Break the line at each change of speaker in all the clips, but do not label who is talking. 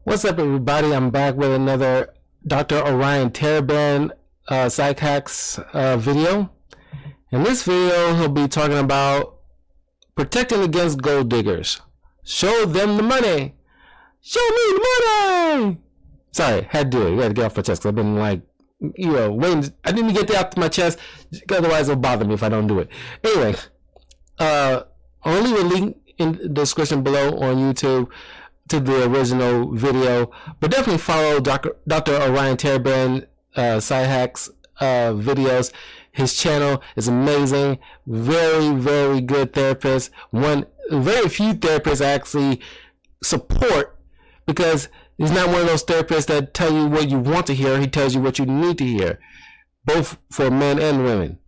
What's up, everybody? I'm back with another Dr. Orion Taraban Psych Hacks video. In this video, he'll be talking about protecting against gold diggers. Show them the money. Show me the money. Sorry, had to do it. You had to get off my chest because I've been waiting. I didn't get that off my chest. Otherwise, it'll bother me if I don't do it. Anyway, I'll leave a link in the description below on YouTube to the original video, but definitely follow Dr. Orion Taraban Psych Hacks videos. His channel is amazing. Very good therapist. Very few therapists actually support, because he's not one of those therapists that tell you what you want to hear. He tells you what you need to hear, both for men and women.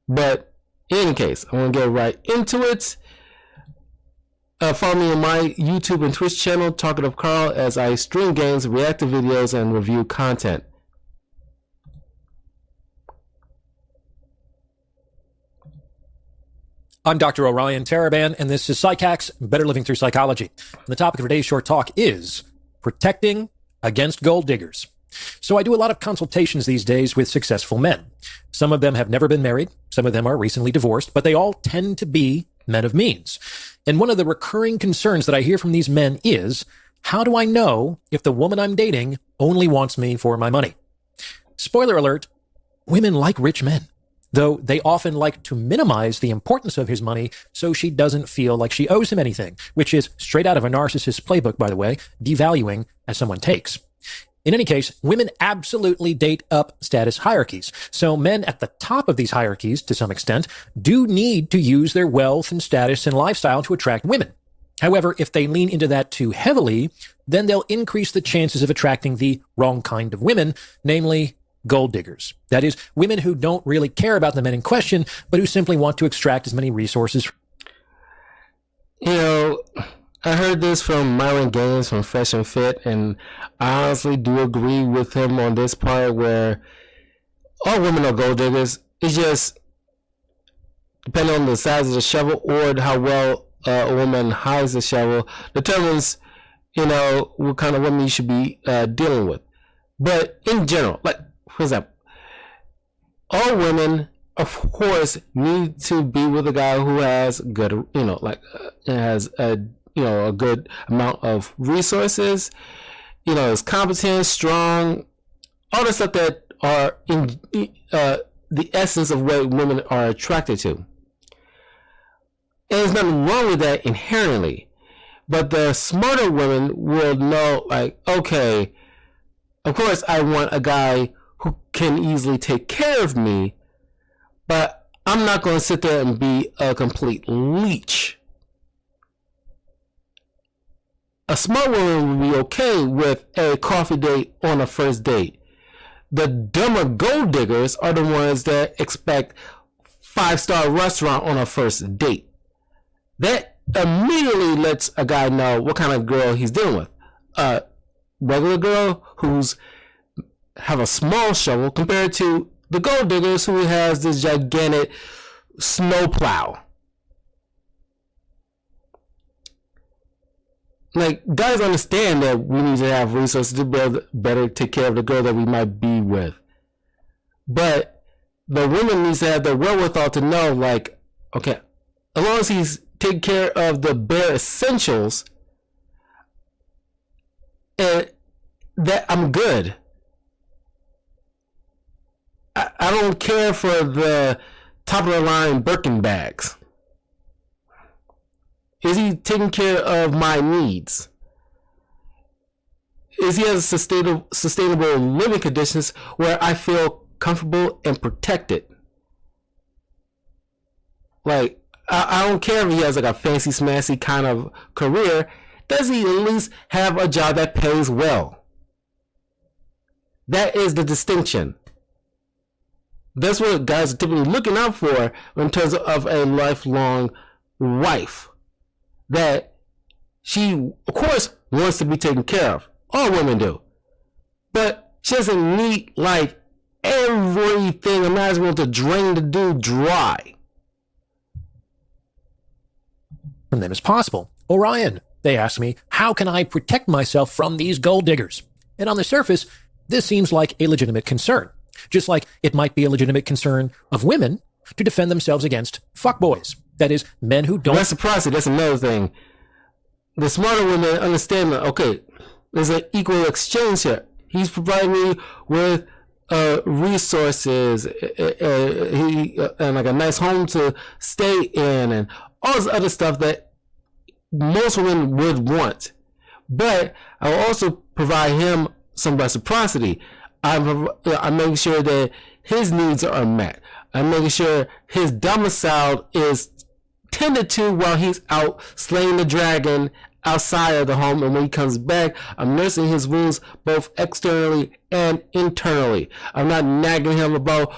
But in any case, I want to get right into it. Follow me on my YouTube and Twitch channel, Talkative Carl, as I stream games, react to videos, and review content.
I'm Dr. Orion Taraban, and this is Psych Hacks, Better Living Through Psychology. And the topic of today's short talk is protecting against gold diggers. So I do a lot of consultations these days with successful men. Some of them have never been married. Some of them are recently divorced, but they all tend to be men of means. And one of the recurring concerns that I hear from these men is, how do I know if the woman I'm dating only wants me for my money? Spoiler alert, women like rich men, though they often like to minimize the importance of his money so she doesn't feel like she owes him anything, which is straight out of a narcissist's playbook, by the way, devaluing as someone takes. In any case, women absolutely date up status hierarchies. So men at the top of these hierarchies, to some extent, do need to use their wealth and status and lifestyle to attract women. However, if they lean into that too heavily, then they'll increase the chances of attracting the wrong kind of women, namely gold diggers. That is, women who don't really care about the men in question, but who simply want to extract as many resources.
I heard this from Myron Gaines from Fresh and Fit, and I honestly do agree with him on this part where all women are gold diggers. It's just depending on the size of the shovel or how well a woman hides the shovel determines, what kind of women you should be dealing with. But in general, like, for example, all women, of course, need to be with a guy who has good, has a good amount of resources, is competent, strong, all the stuff that are in the essence of what women are attracted to. And there's nothing wrong with that inherently. But the smarter women will know, like, okay, of course I want a guy who can easily take care of me, but I'm not going to sit there and be a complete leech. A smart woman would be okay with a coffee date on a first date. The dumber gold diggers are the ones that expect 5-star restaurant on a first date. That immediately lets a guy know what kind of girl he's dealing with. A regular girl who's have a small shovel compared to the gold diggers who has this gigantic snowplow. Like, guys understand that we need to have resources to better take care of the girl that we might be with. But the woman needs to have the wherewithal to know, like, okay, as long as he's taking care of the bare essentials, and that I'm good. I don't care for the top of the line Birkin bags. Is he taking care of my needs? Is he has sustainable living conditions where I feel comfortable and protected? Like, I don't care if he has like a fancy smassy kind of career. Does he at least have a job that pays well? That is the distinction. That's what guys are typically looking out for in terms of a lifelong wife. That she, of course, wants to be taken care of. All women do. But she doesn't need, like, everything imaginable to drain the dude dry.
From them as possible. Orion, They ask me, how can I protect myself from these gold diggers? And on the surface, this seems like a legitimate concern, just like it might be a legitimate concern of women to defend themselves against fuckboys. That is, men who don't...
Reciprocity, that's another thing. The smarter women understand that, okay, there's an equal exchange here. He's providing me with resources, and like a nice home to stay in, and all this other stuff that most women would want. But I will also provide him some reciprocity. I'm making sure that his needs are met. I'm making sure his domicile is tended to while he's out slaying the dragon outside of the home, and when he comes back, I'm nursing his wounds both externally and internally. I'm not nagging him about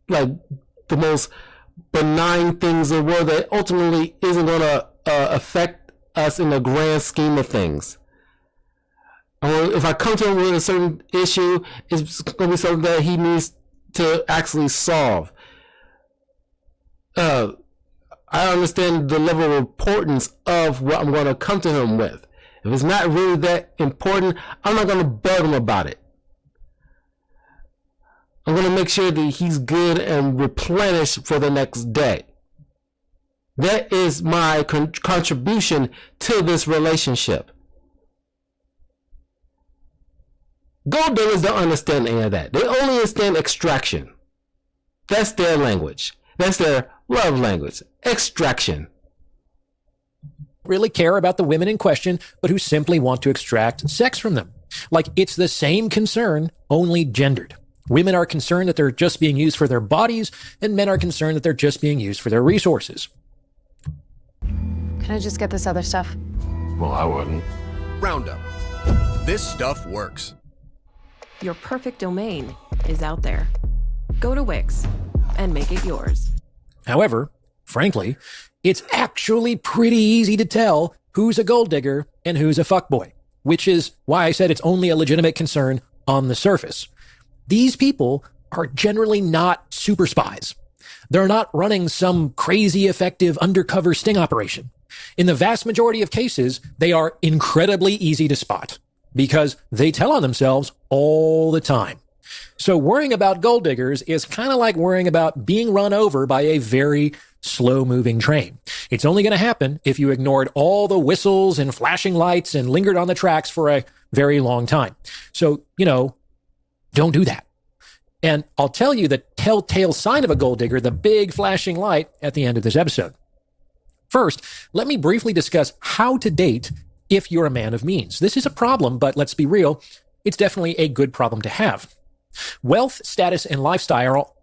like the most benign things in the world that ultimately isn't going to affect us in the grand scheme of things. If I come to him with a certain issue, it's going to be something that he needs to actually solve. I understand the level of importance of what I'm going to come to him with. If it's not really that important, I'm not going to bug him about it. I'm going to make sure that he's good and replenished for the next day. That is my contribution to this relationship. Gold diggers don't understand any of that. They only understand extraction. That's their language. That's their love language. Extraction.
Really care about the women in question, but who simply want to extract sex from them. Like it's the same concern, only gendered. Women are concerned that they're just being used for their bodies, and men are concerned that they're just being used for their resources.
Can I just get this other stuff?
Well, I wouldn't.
Roundup. This stuff works.
Your perfect domain is out there. Go to Wix and make it yours.
However, frankly, it's actually pretty easy to tell who's a gold digger and who's a fuckboy, which is why I said it's only a legitimate concern on the surface. These people are generally not super spies. They're not running some crazy effective undercover sting operation. In the vast majority of cases, they are incredibly easy to spot because they tell on themselves all the time. So worrying about gold diggers is kind of like worrying about being run over by a very slow-moving train. It's only going to happen if you ignored all the whistles and flashing lights and lingered on the tracks for a very long time. So, don't do that. And I'll tell you the telltale sign of a gold digger, the big flashing light, at the end of this episode. First, let me briefly discuss how to date if you're a man of means. This is a problem, but let's be real, it's definitely a good problem to have. Wealth, status, and lifestyle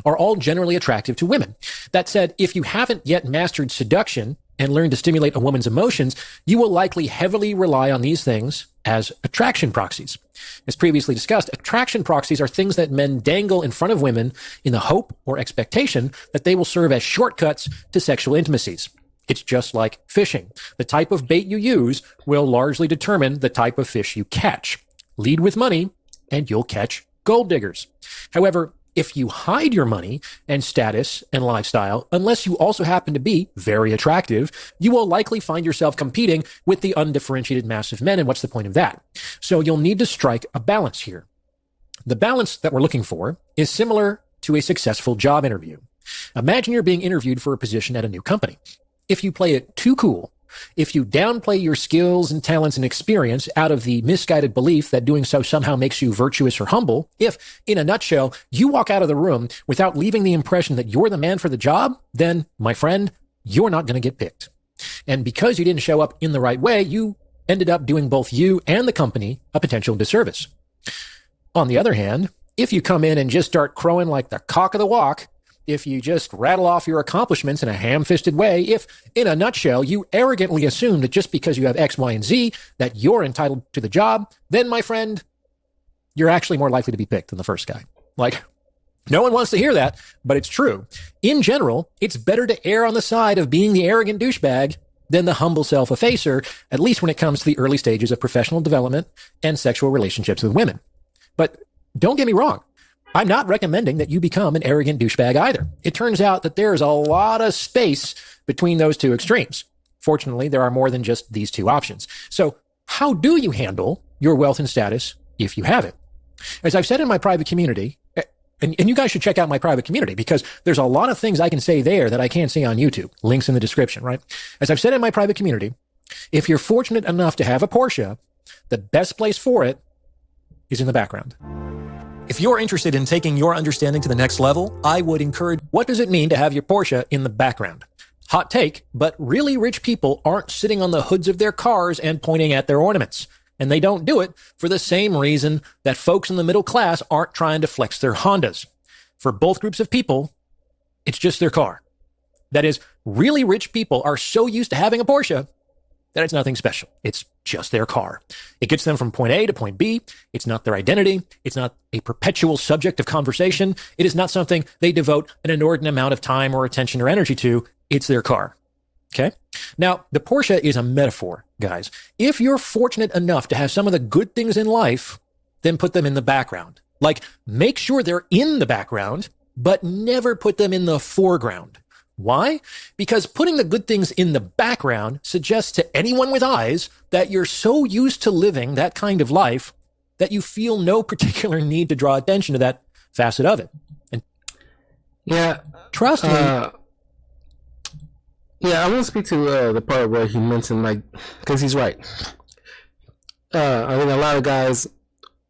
are all generally attractive to women. That said, if you haven't yet mastered seduction and learned to stimulate a woman's emotions, you will likely heavily rely on these things as attraction proxies. As previously discussed, attraction proxies are things that men dangle in front of women in the hope or expectation that they will serve as shortcuts to sexual intimacies. It's just like fishing. The type of bait you use will largely determine the type of fish you catch. Lead with money, and you'll catch gold diggers. However, if you hide your money and status and lifestyle, unless you also happen to be very attractive, you will likely find yourself competing with the undifferentiated mass of men, and what's the point of that? So you'll need to strike a balance here. The balance that we're looking for is similar to a successful job interview. Imagine you're being interviewed for a position at a new company. If you play it too cool, if you downplay your skills and talents and experience out of the misguided belief that doing so somehow makes you virtuous or humble, if, in a nutshell, you walk out of the room without leaving the impression that you're the man for the job, then, my friend, you're not going to get picked. And because you didn't show up in the right way, you ended up doing both you and the company a potential disservice. On the other hand, if you come in and just start crowing like the cock of the walk, if you just rattle off your accomplishments in a ham-fisted way, if, in a nutshell, you arrogantly assume that just because you have X, Y, and Z, that you're entitled to the job, then, my friend, you're actually more likely to be picked than the first guy. Like, no one wants to hear that, but it's true. In general, it's better to err on the side of being the arrogant douchebag than the humble self-effacer, at least when it comes to the early stages of professional development and sexual relationships with women. But don't get me wrong. I'm not recommending that you become an arrogant douchebag either. It turns out that there's a lot of space between those two extremes. Fortunately, there are more than just these two options. So how do you handle your wealth and status if you have it? As I've said in my private community, and you guys should check out my private community because there's a lot of things I can say there that I can't say on YouTube. Links in the description, right? As I've said in my private community, if you're fortunate enough to have a Porsche, the best place for it is in the background. If you're interested in taking your understanding to the next level, I would encourage, what does it mean to have your Porsche in the background? Hot take, but really rich people aren't sitting on the hoods of their cars and pointing at their ornaments. And they don't do it for the same reason that folks in the middle class aren't trying to flex their Hondas. For both groups of people, it's just their car. That is, really rich people are so used to having a Porsche that it's nothing special. It's just their car. It gets them from point A to point B. It's not their identity. It's not a perpetual subject of conversation. It is not something they devote an inordinate amount of time or attention or energy to. It's their car. Okay? Now, the Porsche is a metaphor, guys. If you're fortunate enough to have some of the good things in life, then put them in the background. Like, make sure they're in the background, but never put them in the foreground. Why? Because putting the good things in the background suggests to anyone with eyes that you're so used to living that kind of life that you feel no particular need to draw attention to that facet of it. And
Yeah.
trust me.
Yeah, I want to speak to the part where he mentioned, like, because he's right. I think a lot of guys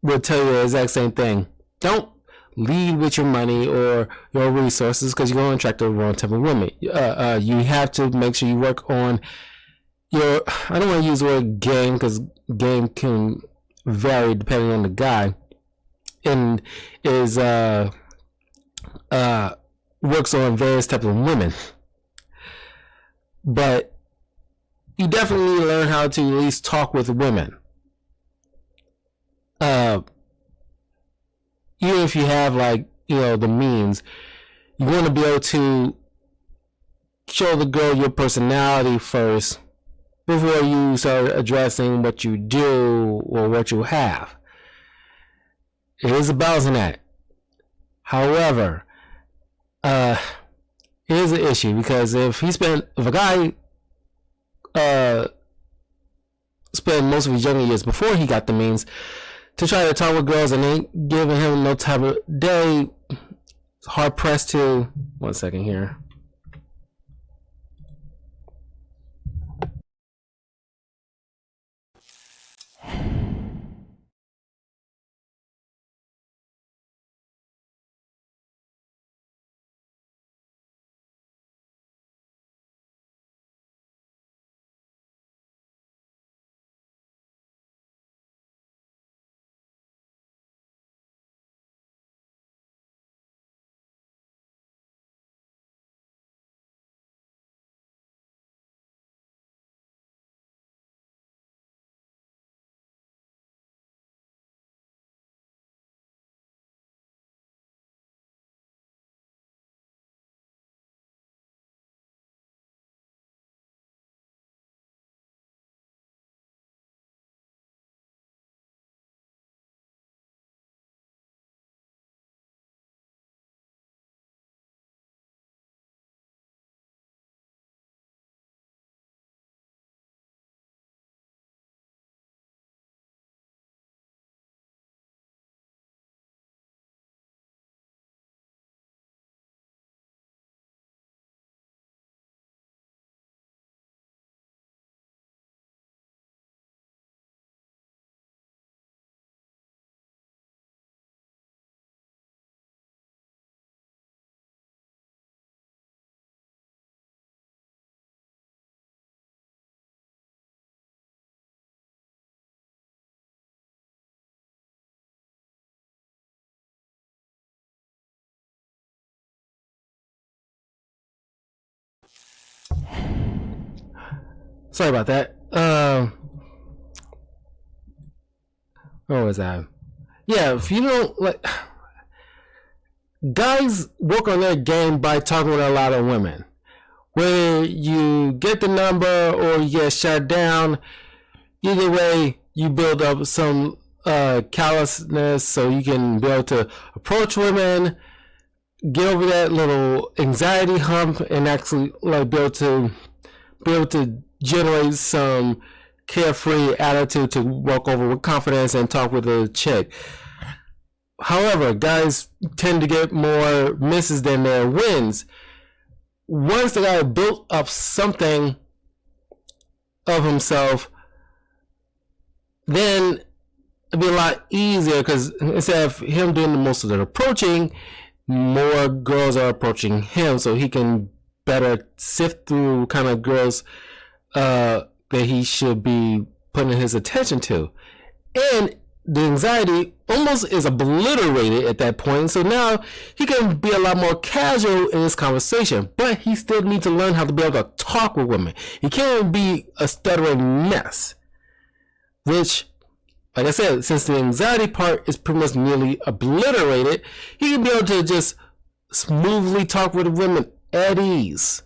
will tell you the exact same thing. Don't lead with your money or your resources because you're going to attract the wrong type of women. You have to make sure you work on your, I don't want to use the word game because game can vary depending on the guy, and is works on various types of women. But you definitely need to learn how to at least talk with women. Even if you have, like, the means, you want to be able to show the girl your personality first before you start addressing what you do or what you have. It is a balancing act. However, here's the issue, because if a guy spent most of his younger years before he got the means to try to talk with girls and ain't giving him no type of day, hard pressed to. 1 second here. Sorry about that. Where was I? Yeah, if you don't, like, guys work on their game by talking with a lot of women. Whether you get the number or you get shut down, either way, you build up some callousness, so you can be able to approach women, get over that little anxiety hump, and actually like be able to generate some carefree attitude to walk over with confidence and talk with a chick. However, guys tend to get more misses than their wins. Once the guy built up something of himself, then it'd be a lot easier, because instead of him doing most of the approaching, more girls are approaching him, so he can better sift through kind of girls that he should be putting his attention to. And the anxiety almost is obliterated at that point, so now he can be a lot more casual in his conversation, but he still needs to learn how to be able to talk with women. He can't be a stuttering mess, which, like I said, since the anxiety part is pretty much nearly obliterated, he can be able to just smoothly talk with women at ease.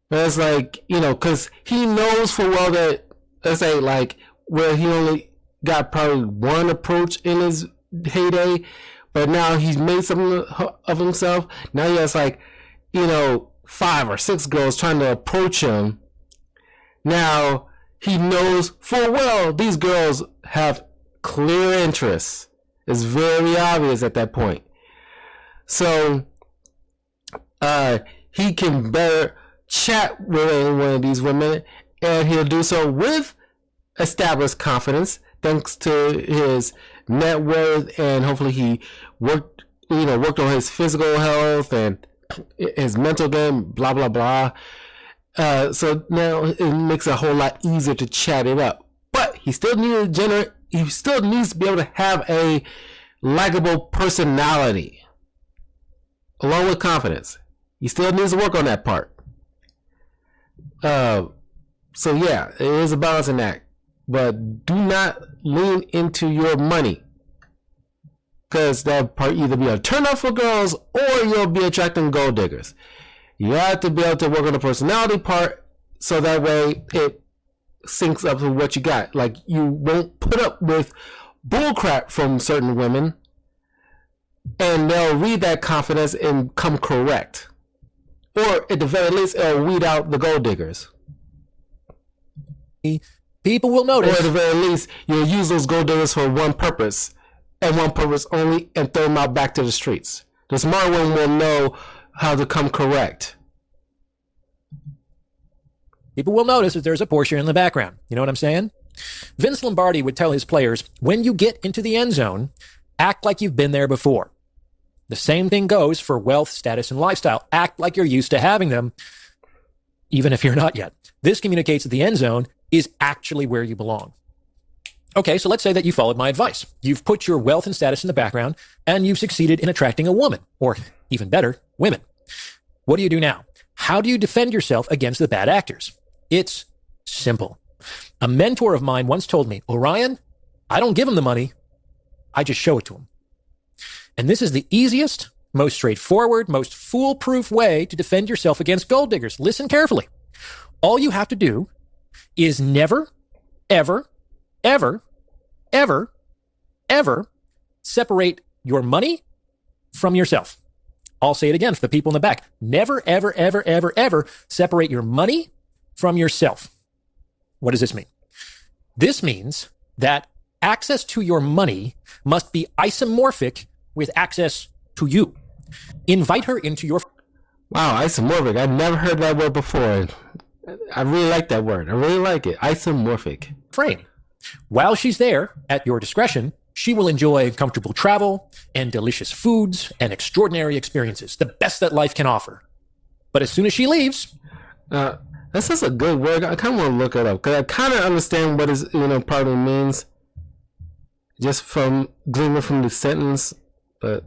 That's like, because he knows full well that, let's say, like, where he only got probably one approach in his heyday, but now he's made something of himself. Now he has like, 5 or 6 girls trying to approach him. Now he knows full well these girls have clear interests. It's very obvious at that point. So he can better chat with one of these women, and he'll do so with established confidence, thanks to his net worth, and hopefully he worked on his physical health and his mental game, blah blah blah. So now it makes it a whole lot easier to chat it up. But he still needs to be able to have a likable personality, along with confidence. He still needs to work on that part. So yeah, it is a balancing act. But do not lean into your money, because that part either be a turn off for girls or you'll be attracting gold diggers. You have to be able to work on the personality part, so that way it syncs up to what you got. Like, you won't put up with bullcrap from certain women, and they'll read that confidence and come correct. Or at the very least, it'll weed out the gold diggers.
People will notice.
Or at the very least, you'll use those gold diggers for one purpose, and one purpose only, and throw them out back to the streets. The smart one will know how to come correct.
People will notice that there's a Porsche in the background. You know what I'm saying? Vince Lombardi would tell his players, when you get into the end zone, act like you've been there before. The same thing goes for wealth, status, and lifestyle. Act like you're used to having them, even if you're not yet. This communicates that the end zone is actually where you belong. Okay, so let's say that you followed my advice. You've put your wealth and status in the background, and you've succeeded in attracting a woman, or even better, women. What do you do now? How do you defend yourself against the bad actors? It's simple. A mentor of mine once told me, Orion, I don't give him the money. I just show it to him. And this is the easiest, most straightforward, most foolproof way to defend yourself against gold diggers. Listen carefully. All you have to do is never, ever, ever, ever, ever separate your money from yourself. I'll say it again for the people in the back. Never, ever, ever, ever, ever separate your money from yourself. What does this mean? This means that access to your money must be isomorphic with access to you. Invite her into your...
Wow, isomorphic. I've never heard that word before. I really like that word. I really like it. Isomorphic.
Frame. While she's there, at your discretion, she will enjoy comfortable travel and delicious foods and extraordinary experiences, the best that life can offer. But as soon as she leaves...
That's just a good word. I kind of want to look it up, because I kind of understand what is, probably means, just from gleaming from the sentence, but...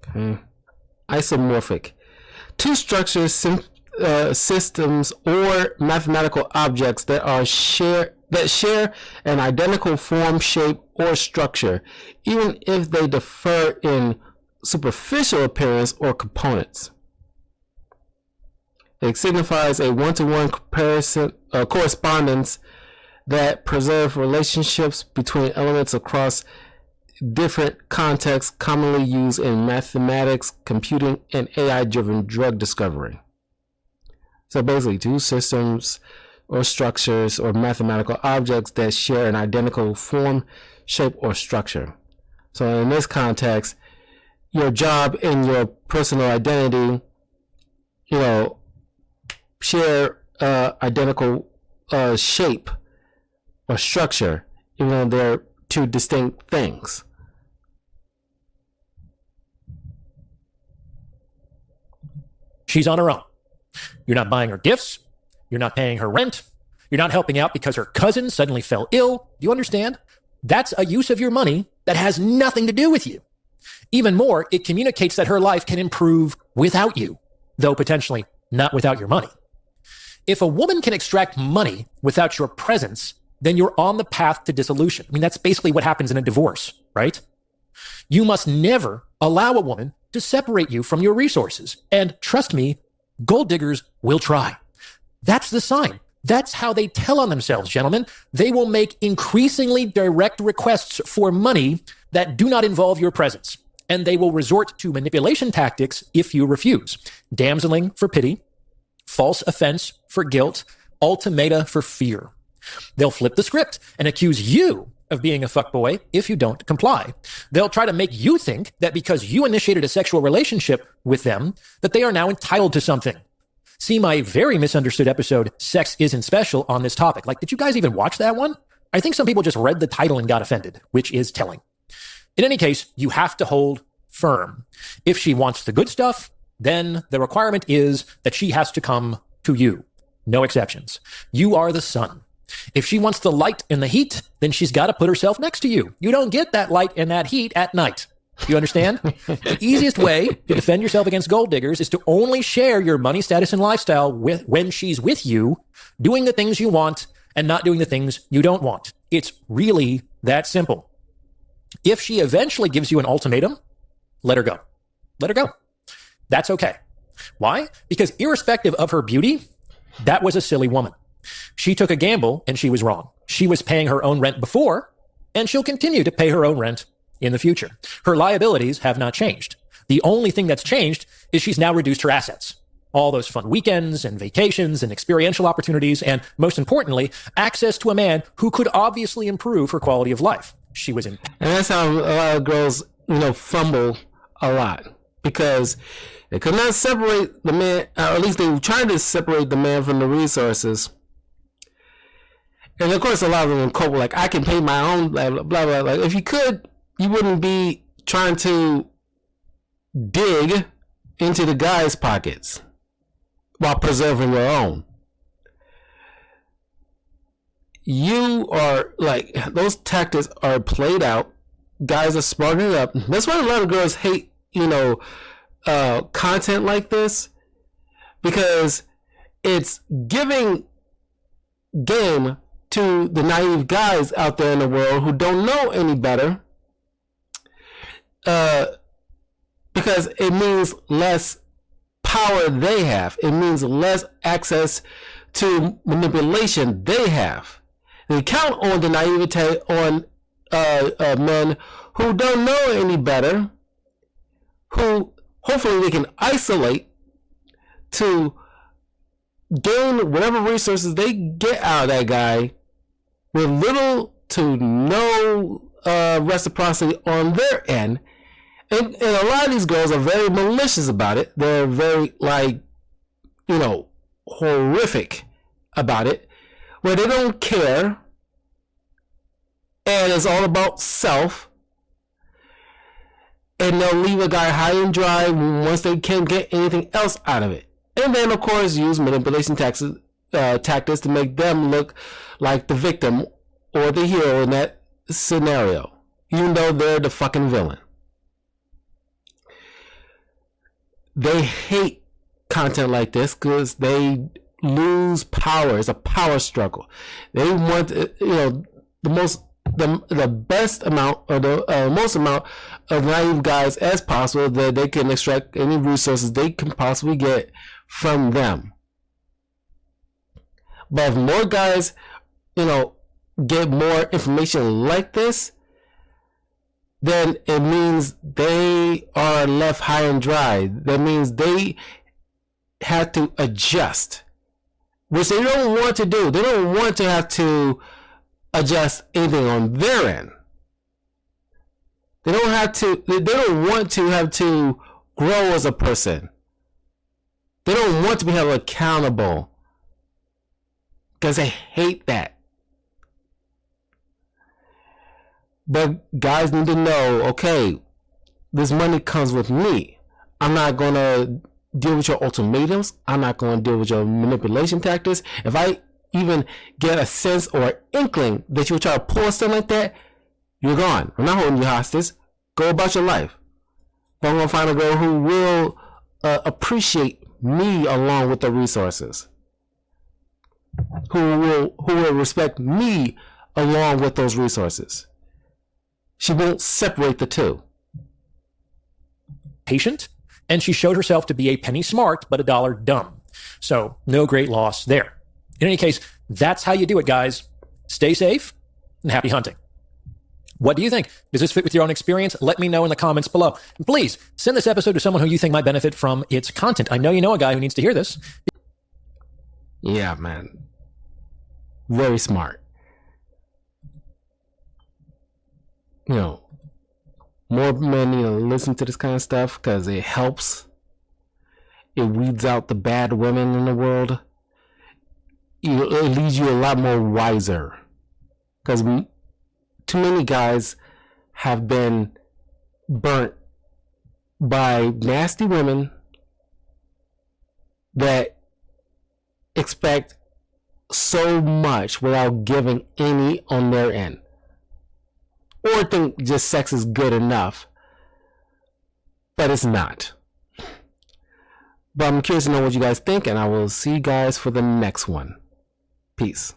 Okay. Isomorphic. Two structures, systems, or mathematical objects that share an identical form, shape, or structure, even if they differ in superficial appearance or components. It signifies a one-to-one comparison, correspondence that preserve relationships between elements across different contexts commonly used in mathematics, computing, and AI-driven drug discovery. So basically, two systems or structures or mathematical objects that share an identical form, shape, or structure. So in this context, your job and your personal identity, share identical shape or structure, even though they're two distinct things.
She's on her own. You're not buying her gifts. You're not paying her rent. You're not helping out because her cousin suddenly fell ill. Do you understand? That's a use of your money that has nothing to do with you. Even more, it communicates that her life can improve without you, though potentially not without your money. If a woman can extract money without your presence, then you're on the path to dissolution. I mean, that's basically what happens in a divorce, right? You must never allow a woman to separate you from your resources. And trust me, gold diggers will try. That's the sign. That's how they tell on themselves, gentlemen. They will make increasingly direct requests for money that do not involve your presence. And they will resort to manipulation tactics if you refuse. Damseling for pity, false offense for guilt, ultimata for fear. They'll flip the script and accuse you of being a fuckboy if you don't comply. They'll try to make you think that because you initiated a sexual relationship with them, that they are now entitled to something. See my very misunderstood episode, Sex Isn't Special, on this topic. Like, did you guys even watch that one? I think some people just read the title and got offended, which is telling. In any case, you have to hold firm. If she wants the good stuff, then the requirement is that she has to come to you. No exceptions. You are the sun. If she wants the light and the heat, then she's got to put herself next to you. You don't get that light and that heat at night. You understand? The easiest way to defend yourself against gold diggers is to only share your money, status, and lifestyle when she's with you, doing the things you want and not doing the things you don't want. It's really that simple. If she eventually gives you an ultimatum, let her go. Let her go. That's okay. Why? Because irrespective of her beauty, that was a silly woman. She took a gamble and she was wrong. She was paying her own rent before, and she'll continue to pay her own rent in the future. Her liabilities have not changed. The only thing that's changed is she's now reduced her assets. All those fun weekends and vacations and experiential opportunities, and most importantly, access to a man who could obviously improve her quality of life. She was in.
And that's how a lot of girls, fumble a lot, because they could not separate the man, or at least they were trying to separate the man from the resources. And of course, a lot of them cope like, I can pay my own, blah, blah, blah. Like, if you could, you wouldn't be trying to dig into the guy's pockets while preserving your own. You are like, those tactics are played out. Guys are smarting up. That's why a lot of girls hate, content like this, because it's giving game to the naive guys out there in the world who don't know any better, because it means less power they have. It means less access to manipulation they have. They count on the naivete on men who don't know any better, who hopefully they can isolate to gain whatever resources they get out of that guy with little to no reciprocity on their end. And a lot of these girls are very malicious about it. They're very, horrific about it, where they don't care, and it's all about self, and they'll leave a guy high and dry once they can't get anything else out of it. And then, of course, use manipulation tactics to make them look like the victim or the hero in that scenario, even though they're the fucking villain. They hate content like this because they lose power. It's a power struggle. They want, the best amount or the most amount of naive guys as possible, that they can extract any resources they can possibly get from them. But if more guys, get more information like this, then it means they are left high and dry. That means they have to adjust, which they don't want to do. They don't want to have to adjust anything on their end. They don't want to have to grow as a person. They don't want to be held accountable because they hate that. But guys need to know, okay, this money comes with me. I'm not going to deal with your ultimatums. I'm not going to deal with your manipulation tactics. If I even get a sense or inkling that you'll try to pull something like that, you're gone. I'm not holding you hostage. Go about your life. But I'm going to find a girl who will appreciate me along with the resources. Who will respect me along with those resources. She won't separate the two.
Patient, and she showed herself to be a penny smart but a dollar dumb. So no great loss there. In any case, that's how you do it, guys. Stay safe and happy hunting. What do you think? Does this fit with your own experience? Let me know in the comments below. And please send this episode to someone who you think might benefit from its content. I know you know a guy who needs to hear this.
Yeah, man. Very smart. More men need to listen to this kind of stuff because it helps. It weeds out the bad women in the world. It leaves you a lot more wiser. Because too many guys have been burnt by nasty women that expect so much without giving any on their end. Or think just sex is good enough. But it's not. But I'm curious to know what you guys think, and I will see you guys for the next one. Peace.